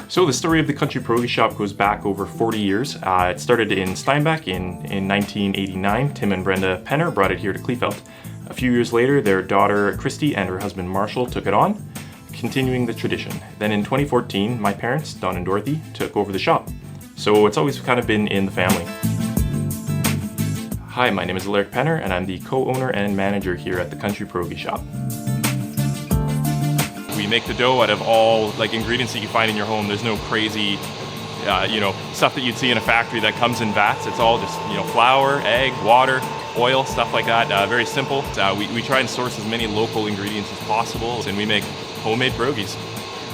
So the story of the Country Perogy shop goes back over 40 years. It started in Steinbach in 1989. Tim and Brenda Penner brought it here to Kleefeld. A few years later, their daughter Christy and her husband Marshall took it on, continuing the tradition. Then in 2014, my parents, Don and Dorothy, took over the shop. So it's always kind of been in the family. Hi, my name is Alaric Penner, and I'm the co-owner and manager here at the Country Perogy shop. We make the dough out of all ingredients that you find in your home. There's no crazy, stuff that you'd see in a factory that comes in vats. It's all just, flour, egg, water, oil, stuff like that. Very simple. We try and source as many local ingredients as possible, and we make homemade pierogies.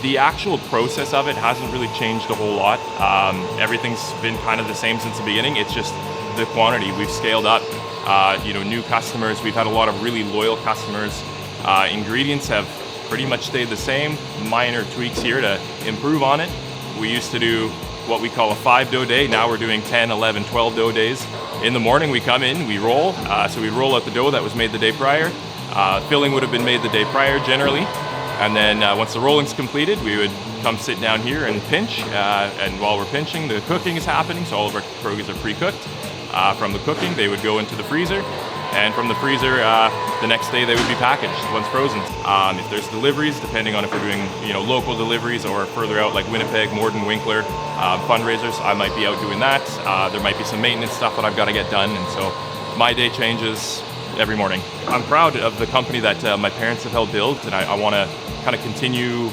The actual process of it hasn't really changed a whole lot. Everything's been kind of the same since the beginning. It's just the quantity. We've scaled up, new customers. We've had a lot of really loyal customers. Ingredients have pretty much stayed the same. Minor tweaks here to improve on it. We used to do what we call a 5 dough day. Now we're doing 10, 11, 12 dough days. In the morning we come in, we roll. So we roll out the dough that was made the day prior. Filling would have been made the day prior generally. And then once the rolling's completed, we would come sit down here and pinch. And while we're pinching, the cooking is happening. So all of our pierogies are pre-cooked. From the cooking, they would go into the freezer. And from the freezer, the next day they would be packaged once frozen. If there's deliveries, depending on if we're doing local deliveries or further out like Winnipeg, Morden, Winkler, fundraisers, I might be out doing that. There might be some maintenance stuff that I've got to get done, and so my day changes every morning. I'm proud of the company that my parents have helped build, and I want to kind of continue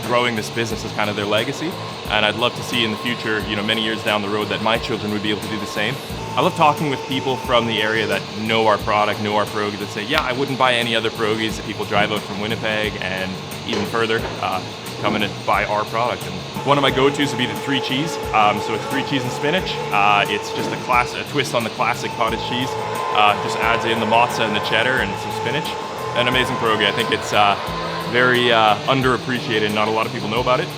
growing this business as kind of their legacy. And I'd love to see in the future, many years down the road, that my children would be able to do the same. I love talking with people from the area that know our product, know our pierogies, that say, yeah, I wouldn't buy any other pierogies. People drive out from Winnipeg and even further, come in and buy our product. And one of my go-tos would be the 3 cheese. So it's 3 cheese and spinach. It's just a twist on the classic cottage cheese. Just adds in the mozza and the cheddar and some spinach. An amazing pierogi. I think it's very underappreciated. Not a lot of people know about it.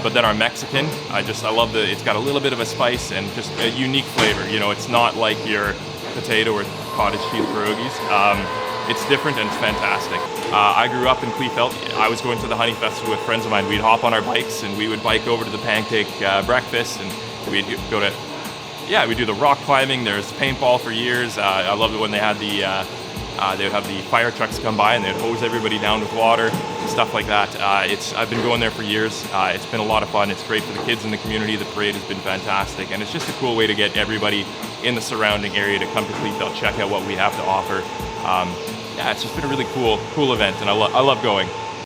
But then our Mexican, I love it's got a little bit of a spice and just a unique flavor. It's not like your potato or cottage cheese pierogies. It's different and it's fantastic. I grew up in Kleefeld. I was going to the Honey Festival with friends of mine. We'd hop on our bikes and we would bike over to the pancake breakfast, and we'd go to, we'd do the rock climbing. There's paintball for years. I loved it when they had they would have the fire trucks come by and they'd hose everybody down with water and stuff like that. I've been going there for years. It's been a lot of fun. It's great for the kids in the community. The parade has been fantastic, and it's just a cool way to get everybody in the surrounding area to come to Kleefeld, check out what we have to offer. It's just been a really cool event, and I love going.